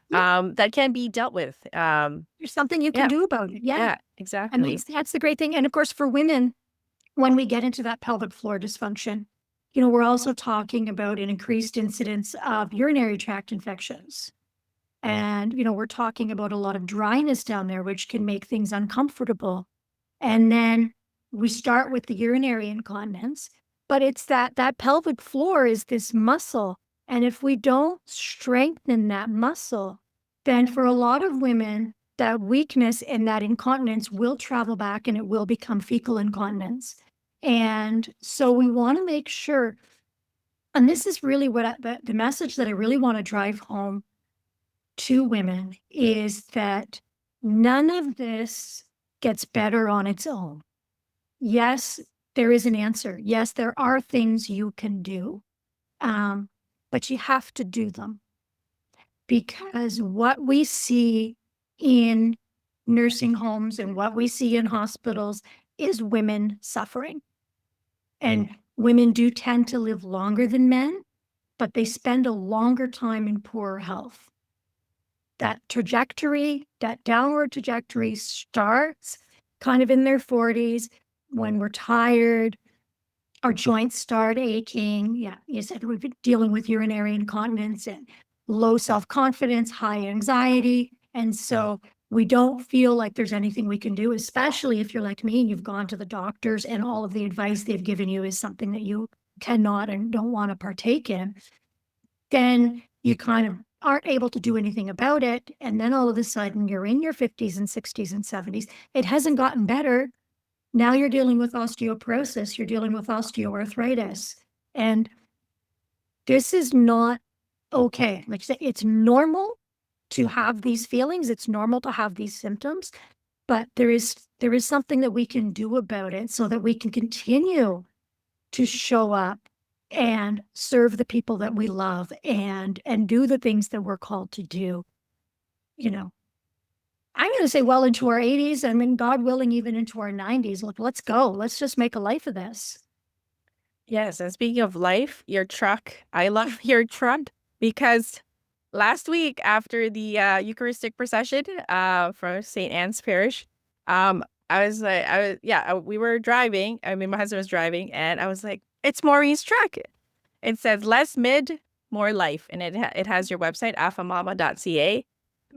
that can be dealt with. there's something you can Yeah, do about it. Yeah. yeah, And exactly. that's the great thing. And of course, for women, when we get into that pelvic floor dysfunction, we're also talking about an increased incidence of urinary tract infections. And, we're talking about a lot of dryness down there, which can make things uncomfortable. And then we start with the urinary incontinence, but it's that pelvic floor is this muscle. And if we don't strengthen that muscle, then for a lot of women, that weakness and that incontinence will travel back and it will become fecal incontinence. And so we want to make sure, and this is really what the message that I really want to drive home to women is that none of this gets better on its own. Yes, there is an answer. Yes, there are things you can do, but you have to do them, because what we see in nursing homes and what we see in hospitals is women suffering. And women do tend to live longer than men, but they spend a longer time in poorer health. That trajectory, that downward trajectory starts kind of in their 40s when we're tired, our joints start aching. Yeah, you said we've been dealing with urinary incontinence and low self-confidence, high anxiety. And so we don't feel like there's anything we can do, especially if you're like me and you've gone to the doctors and all of the advice they've given you is something that you cannot and don't want to partake in. Then you kind of aren't able to do anything about it. And then all of a sudden you're in your 50s and 60s and 70s. It hasn't gotten better. Now you're dealing with osteoporosis, you're dealing with osteoarthritis. And this is not okay. Like I said, it's normal to have these feelings. It's normal to have these symptoms, but there is something that we can do about it so that we can continue to show up and serve the people that we love and do the things that we're called to do. I'm going to say well into our 80s. I mean, God willing, even into our 90s. Look, let's go. Let's just make a life of this. Yes. And speaking of life, your truck, I love your truck, because last week after the Eucharistic procession from St. Anne's Parish, we were driving. I mean, my husband was driving, and I was like, it's Maureen's truck. It says less mid, more life, and it has your website, alphamomma.ca.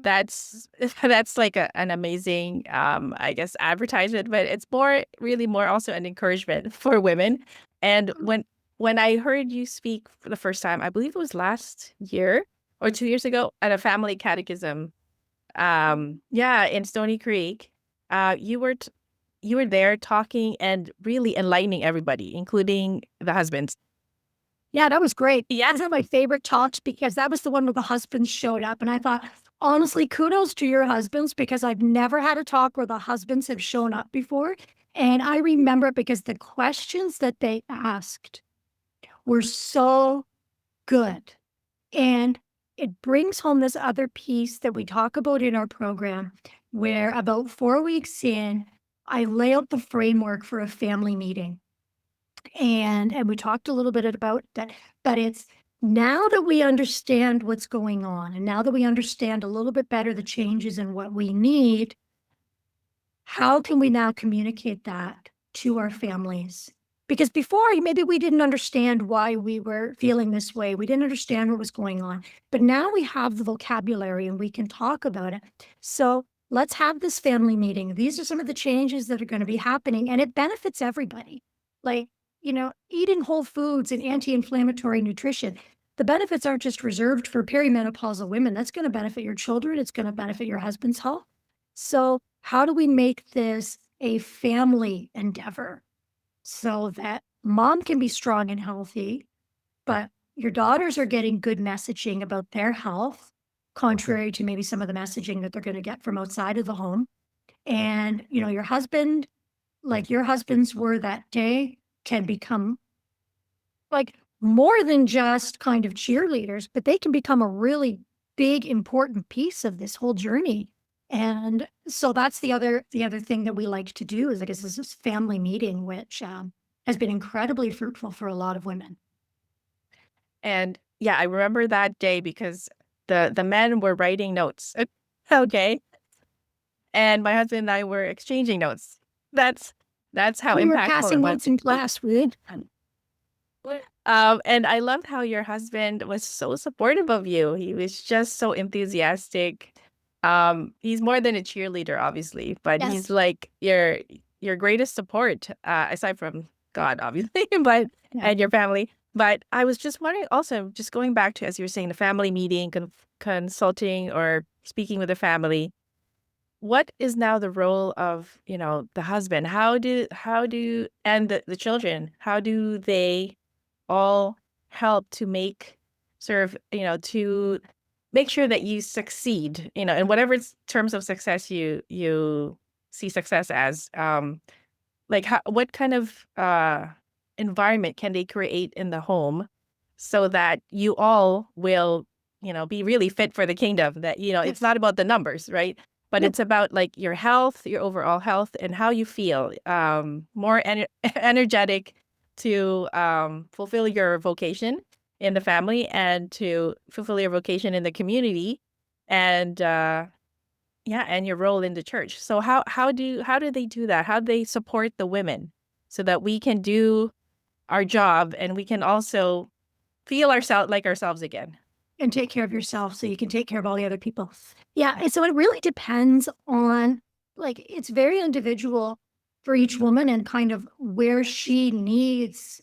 That's like an amazing, I guess, advertisement, but it's really more also an encouragement for women. And when when I heard you speak for the first time, I believe it was last year or 2 years ago at a family catechism, in Stony Creek, you were you were there talking and really enlightening everybody, including the husbands. Yeah, that was great. Yeah, that's one of my favorite talks because that was the one where the husbands showed up. And I thought, honestly, kudos to your husbands because I've never had a talk where the husbands have shown up before. And I remember it because the questions that they asked were so good. And it brings home this other piece that we talk about in our program, where about 4 weeks in, I lay out the framework for a family meeting. And we talked a little bit about that, but it's now that we understand what's going on, and now that we understand a little bit better the changes and what we need, how can we now communicate that to our families? Because before, maybe we didn't understand why we were feeling this way. We didn't understand what was going on. But now we have the vocabulary and we can talk about it. So let's have this family meeting. These are some of the changes that are going to be happening, and it benefits everybody. Like, eating whole foods and anti-inflammatory nutrition. The benefits aren't just reserved for perimenopausal women. That's going to benefit your children. It's going to benefit your husband's health. So how do we make this a family endeavor so that mom can be strong and healthy, but your daughters are getting good messaging about their health, contrary to maybe some of the messaging that they're going to get from outside of the home. And, your husband, like your husbands were that day, can become like more than just kind of cheerleaders, but they can become a really big, important piece of this whole journey. And so that's the other thing that we like to do is, I guess, this family meeting, which has been incredibly fruitful for a lot of women. And yeah, I remember that day because the men were writing notes. Okay. And my husband and I were exchanging notes. That's how We were impactful it passing was. notes in class. And I loved how your husband was so supportive of you. He was just so enthusiastic. He's more than a cheerleader, obviously, but Yes. he's like your greatest support, aside from God, obviously, but Yeah. and your family. But I was just wondering, also, just going back to, as you were saying, the family meeting, consulting or speaking with the family. What is now the role of, the husband? How do and the children, how do they all help to make to make sure that you succeed, in whatever terms of success you see success as, like what kind of environment can they create in the home so that you all will, be really fit for the kingdom, that, it's not about the numbers, right? But it's about like your health, your overall health, and how you feel, more energetic to fulfill your vocation in the family and to fulfill your vocation in the community, and and your role in the church. So how do they do that? How do they support the women so that we can do our job and we can also feel ourselves again? And take care of yourself so you can take care of all the other people. Yeah. And so it really depends on, like, it's very individual for each woman and kind of where she needs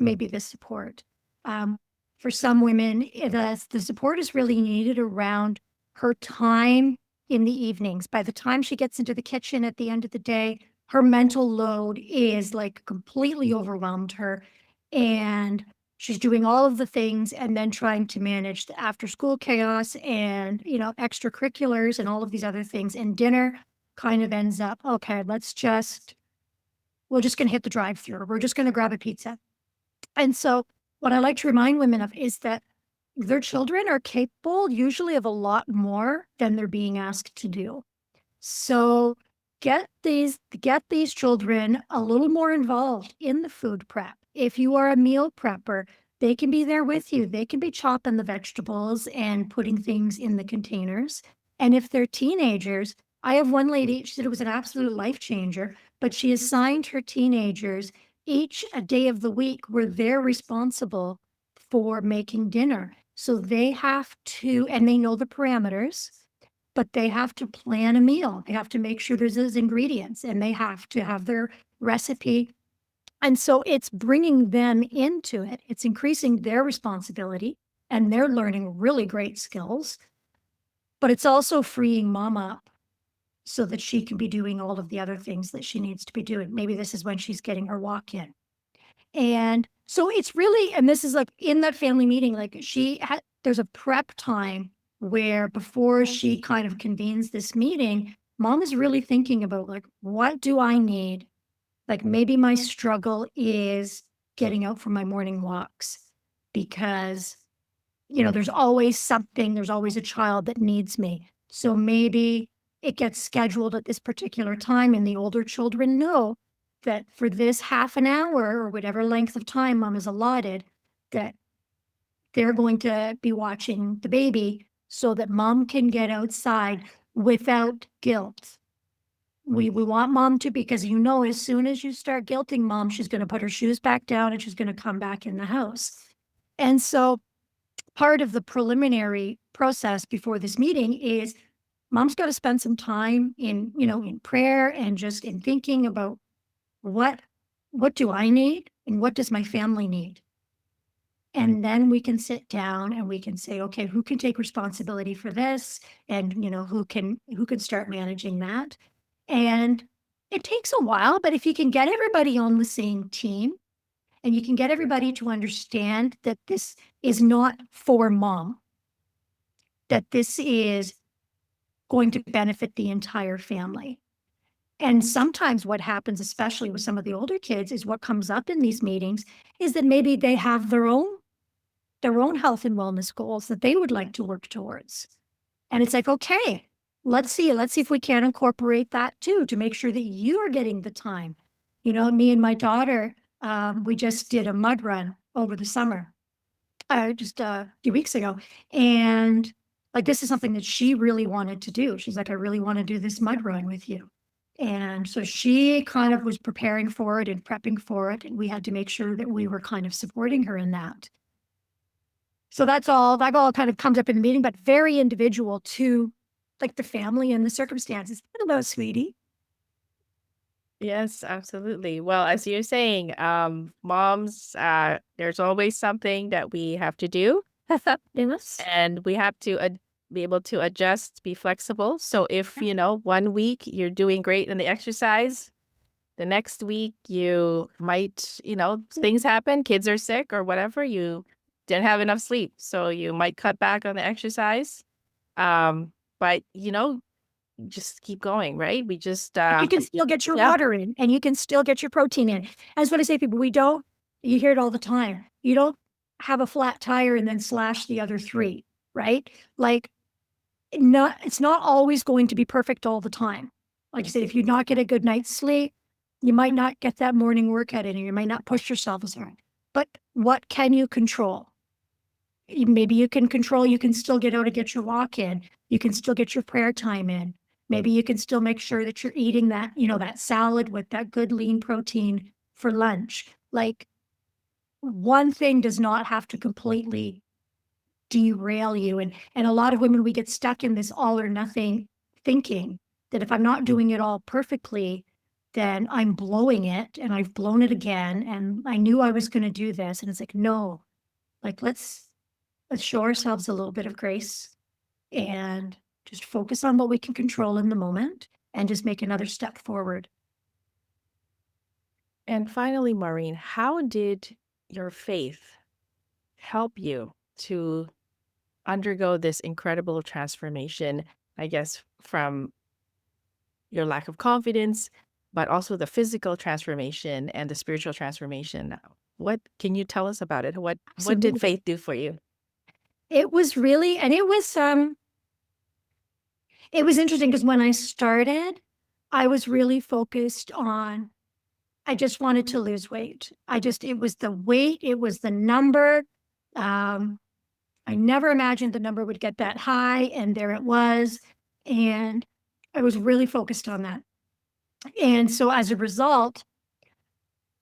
maybe the support. For some women, the support is really needed around her time in the evenings. By the time she gets into the kitchen at the end of the day, her mental load is like completely overwhelmed her. And she's doing all of the things and then trying to manage the after school chaos and, extracurriculars and all of these other things. And dinner kind of ends up, okay, we're just going to hit the drive through. We're just going to grab a pizza. And so what I like to remind women of is that their children are capable usually of a lot more than they're being asked to do. So get these children a little more involved in the food prep. If you are a meal prepper, they can be there with you. They can be chopping the vegetables and putting things in the containers. And if they're teenagers, I have one lady, she said it was an absolute life changer, but she assigned her teenagers each a day of the week where they're responsible for making dinner. So they have to, and they know the parameters, but they have to plan a meal. They have to make sure there's those ingredients, and they have to have their recipe And so it's bringing them into it. It's increasing their responsibility and they're learning really great skills, but it's also freeing mom up so that she can be doing all of the other things that she needs to be doing. Maybe this is when she's getting her walk in. And so it's really, and this is like in that family meeting, like there's a prep time where before she kind of convenes this meeting, mom is really thinking about like, what do I need? Like maybe my struggle is getting out for my morning walks because, there's always something, there's always a child that needs me. So maybe it gets scheduled at this particular time and the older children know that for this half an hour or whatever length of time mom is allotted, that they're going to be watching the baby so that mom can get outside without guilt. We want mom to, because as soon as you start guilting mom, she's going to put her shoes back down and she's going to come back in the house. And so part of the preliminary process before this meeting is mom's got to spend some time in prayer and just in thinking about what do I need and what does my family need? And then we can sit down and we can say, okay, who can take responsibility for this? And, who can start managing that? And it takes a while, but if you can get everybody on the same team and you can get everybody to understand that this is not for mom, that this is going to benefit the entire family. And sometimes what happens, especially with some of the older kids, is what comes up in these meetings is that maybe they have their own health and wellness goals that they would like to work towards. And it's like, okay, let's see if we can incorporate that too, to make sure that you are getting the time. Me and my daughter, we just did a mud run over the summer, just a few weeks ago. And like, this is something that she really wanted to do. She's like, I really want to do this mud run with you. And so she kind of was preparing for it and prepping for it. And we had to make sure that we were kind of supporting her in that. So that all kind of comes up in the meeting, but very individual to like the family and the circumstances. Hello, sweetie. Yes, absolutely. Well, as you're saying, moms, there's always something that we have to do, Yes. and we have to be able to adjust, be flexible. So if, 1 week you're doing great in the exercise, the next week you might, things happen, kids are sick or whatever, you didn't have enough sleep. So you might cut back on the exercise. But, just keep going, right? We just, You can still get your yeah. water in and you can still get your protein in. That's what I say to people. You hear it all the time. You don't have a flat tire and then slash the other three, right? Like, it's not always going to be perfect all the time. Like I said, if you not get a good night's sleep, you might not get that morning workout in, or you might not push yourself as hard. But what can you control? Maybe you can control, you can still get out and get your walk in. You can still get your prayer time in. Maybe you can still make sure that you're eating that, that salad with that good lean protein for lunch. Like, one thing does not have to completely derail you. And a lot of women, we get stuck in this all or nothing thinking that if I'm not doing it all perfectly, then I'm blowing it and I've blown it again. And I knew I was going to do this. And it's like, no, like, let's show ourselves a little bit of grace and just focus on what we can control in the moment and just make another step forward. And finally, Maureen, how did your faith help you to undergo this incredible transformation, I guess, from your lack of confidence, but also the physical transformation and the spiritual transformation? What can you tell us about it? What did Absolutely. faith do for you? It was really, and it was interesting because when I started, I was really focused on, I just wanted to lose weight. It was the weight, it was the number. I never imagined the number would get that high, and there it was. And I was really focused on that. And so as a result,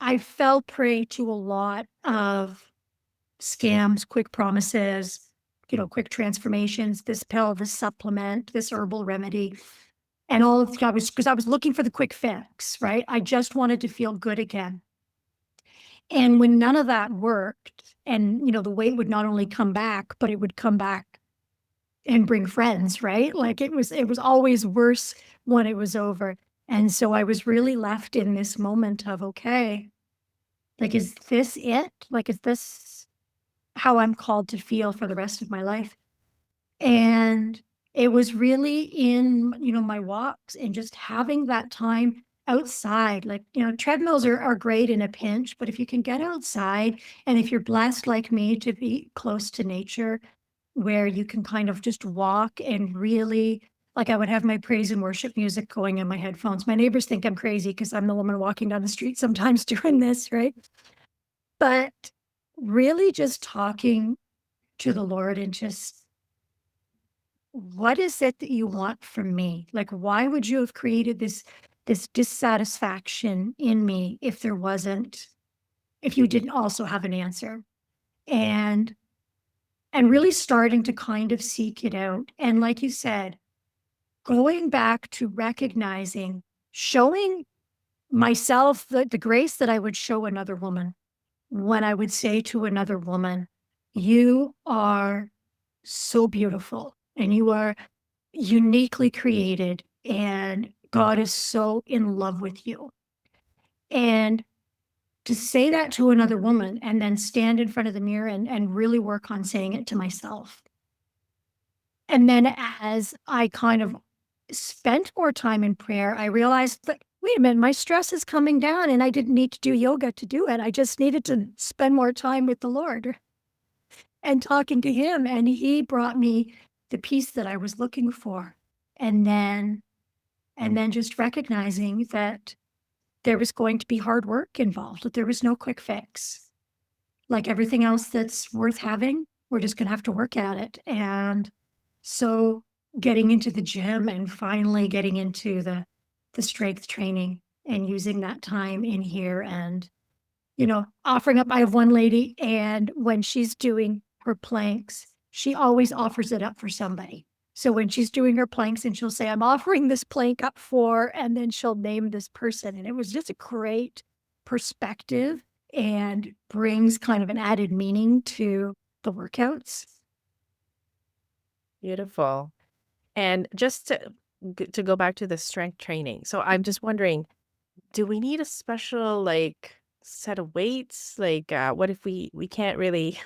I fell prey to a lot of scams, quick promises, quick transformations, this pill, this supplement, this herbal remedy. And all of that was because I was looking for the quick fix, right? I just wanted to feel good again. And when none of that worked, and, the weight would not only come back, but it would come back and bring friends, right? Like it was always worse when it was over. And so I was really left in this moment of, okay, like, is this it? Like, is this how I'm called to feel for the rest of my life? And it was really in, my walks and just having that time outside. Like, treadmills are great in a pinch, but if you can get outside and if you're blessed like me to be close to nature, where you can kind of just walk and really, like, I would have my praise and worship music going in my headphones. My neighbors think I'm crazy because I'm the woman walking down the street sometimes doing this, right? But really just talking to the Lord and just, what is it that you want from me? Like, why would you have created this dissatisfaction in me if you didn't also have an answer? And really starting to kind of seek it out. And like you said, going back to recognizing, showing myself the grace that I would show another woman when I would say to another woman, you are so beautiful and you are uniquely created and God is so in love with you. And to say that to another woman and then stand in front of the mirror and really work on saying it to myself. And then as I kind of spent more time in prayer, I realized that, wait a minute, my stress is coming down and I didn't need to do yoga to do it. I just needed to spend more time with the Lord and talking to him. And he brought me the peace that I was looking for. And then just recognizing that there was going to be hard work involved, that there was no quick fix. Like everything else that's worth having, we're just going to have to work at it. And so getting into the gym and finally getting into the strength training and using that time in here and, offering up. I have one lady, and when she's doing her planks, she always offers it up for somebody. So when she's doing her planks and she'll say, I'm offering this plank up for, and then she'll name this person. And it was just a great perspective and brings kind of an added meaning to the workouts. Beautiful. And just to go back to the strength training. So I'm just wondering, do we need a special like set of weights? Like what if we can't really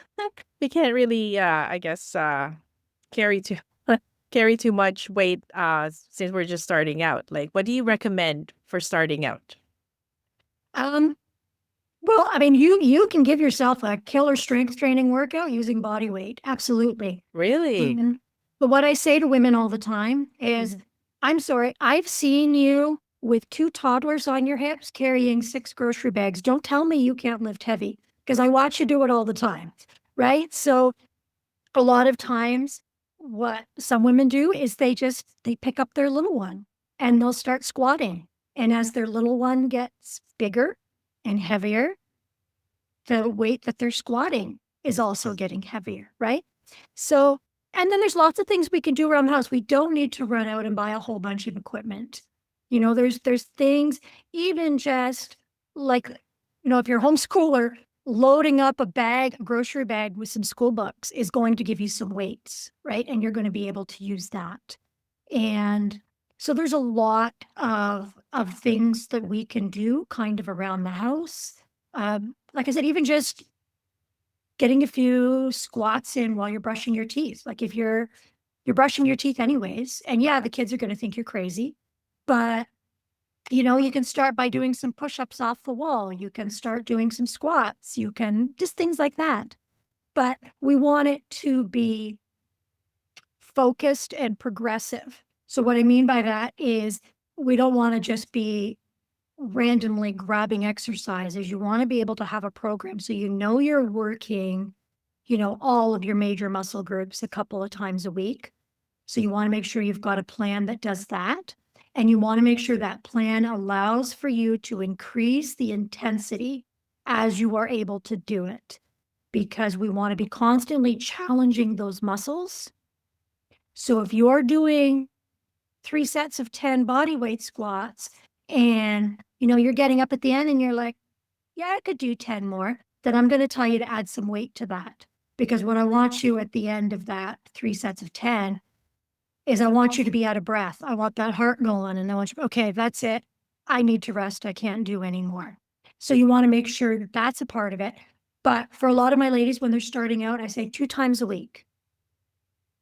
we can't really I guess carry too carry too much weight since we're just starting out? Like what do you recommend for starting out? Um, well, I mean, you can give yourself a killer strength training workout using body weight. Absolutely. Really? But what I say to women all the time is, Mhm. I'm sorry, I've seen you with 2 toddlers on your hips carrying 6 grocery bags. Don't tell me you can't lift heavy because I watch you do it all the time, right? So a lot of times what some women do is they pick up their little one and they'll start squatting. And as their little one gets bigger and heavier, the weight that they're squatting is also getting heavier, right? So, and then there's lots of things we can do around the house. We don't need to run out and buy a whole bunch of equipment. There's things, even just like, if you're a homeschooler, loading up a grocery bag with some school books is going to give you some weights, right? And you're going to be able to use that. And so there's a lot of things that we can do kind of around the house. Like I said, even just getting a few squats in while you're brushing your teeth. Like if you're brushing your teeth anyways, and yeah, the kids are going to think you're crazy, but you can start by doing some push-ups off the wall. You can start doing some squats. You can just things like that. But we want it to be focused and progressive. So what I mean by that is we don't want to just be randomly grabbing exercises. You want to be able to have a program so you're working, all of your major muscle groups a couple of times a week. So you want to make sure you've got a plan that does that. And you want to make sure that plan allows for you to increase the intensity as you are able to do it, because we want to be constantly challenging those muscles. So if you're doing 3 sets of 10 body weight squats and, you're getting up at the end and you're like, yeah, I could do 10 more, then I'm going to tell you to add some weight to that. Because what I want you at the end of that 3 sets of 10 is I want you to be out of breath. I want that heart going, and I want you, okay, that's it. I need to rest. I can't do anymore. So you want to make sure that that's a part of it. But for a lot of my ladies, when they're starting out, I say 2 times a week.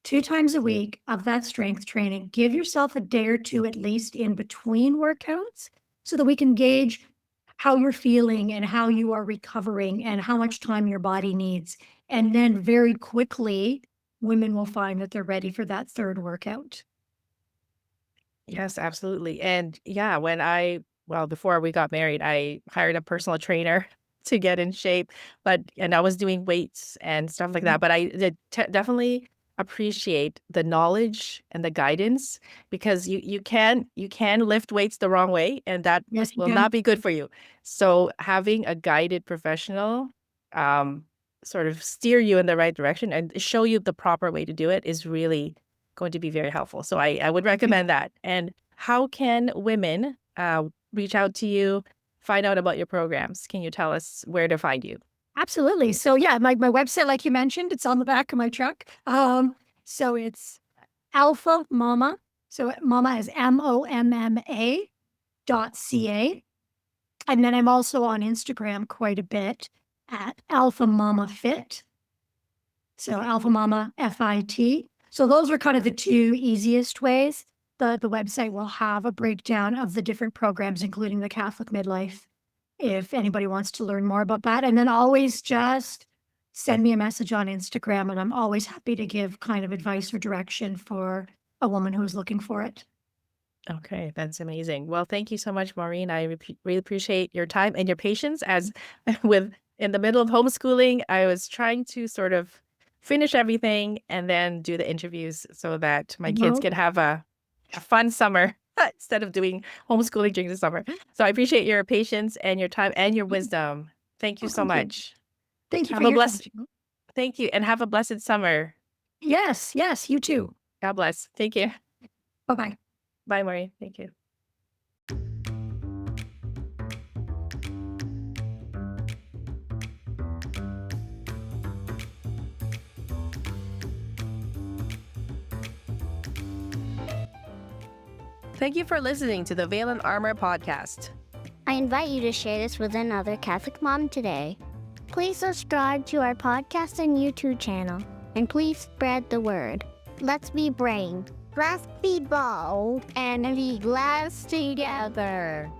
2 times a week of that strength training. Give yourself a day or 2 at least in between workouts so that we can gauge how you're feeling and how you are recovering and how much time your body needs. And then very quickly, women will find that they're ready for that 3rd workout. Yes, absolutely. And yeah, before we got married, I hired a personal trainer to get in shape, and I was doing weights and stuff like that. But I did definitely appreciate the knowledge and the guidance, because you can lift weights the wrong way, and that Yes, you will can. not be good for you. So having a guided professional um, sort of steer you in the right direction and show you the proper way to do it is really going to be very helpful. So I would recommend that. And how can women reach out to you, find out about your programs? Can you tell us where to find you? Absolutely. So yeah, my website, like you mentioned, it's on the back of my truck. So it's Alpha Momma. So Mama is MOMMA.ca. And then I'm also on Instagram quite a bit at Alpha Momma Fit. So Alpha Momma FIT. So those are kind of the 2 easiest ways. The website will have a breakdown of the different programs, including the Catholic Midlife, if anybody wants to learn more about that. And then always just send me a message on Instagram, and I'm always happy to give kind of advice or direction for a woman who's looking for it. Okay, that's amazing. Well, thank you so much, Maureen. I really appreciate your time and your patience as with in the middle of homeschooling, I was trying to sort of finish everything and then do the interviews so that my kids Well, can have a fun summer instead of doing homeschooling during the summer. So I appreciate your patience and your time and your wisdom. Thank you well, so thank you. much. Thank you for Have a your blessed, time. thank you, and have a blessed summer. Yes, yes, you too. God bless. Thank you. Bye-bye. Bye, Maureen. Thank you. Thank you for listening to the Veil and Armour podcast. I invite you to share this with another Catholic mom today. Please subscribe to our podcast and YouTube channel, and please spread the word. Let's be brave, let's be bold, and be blessed together.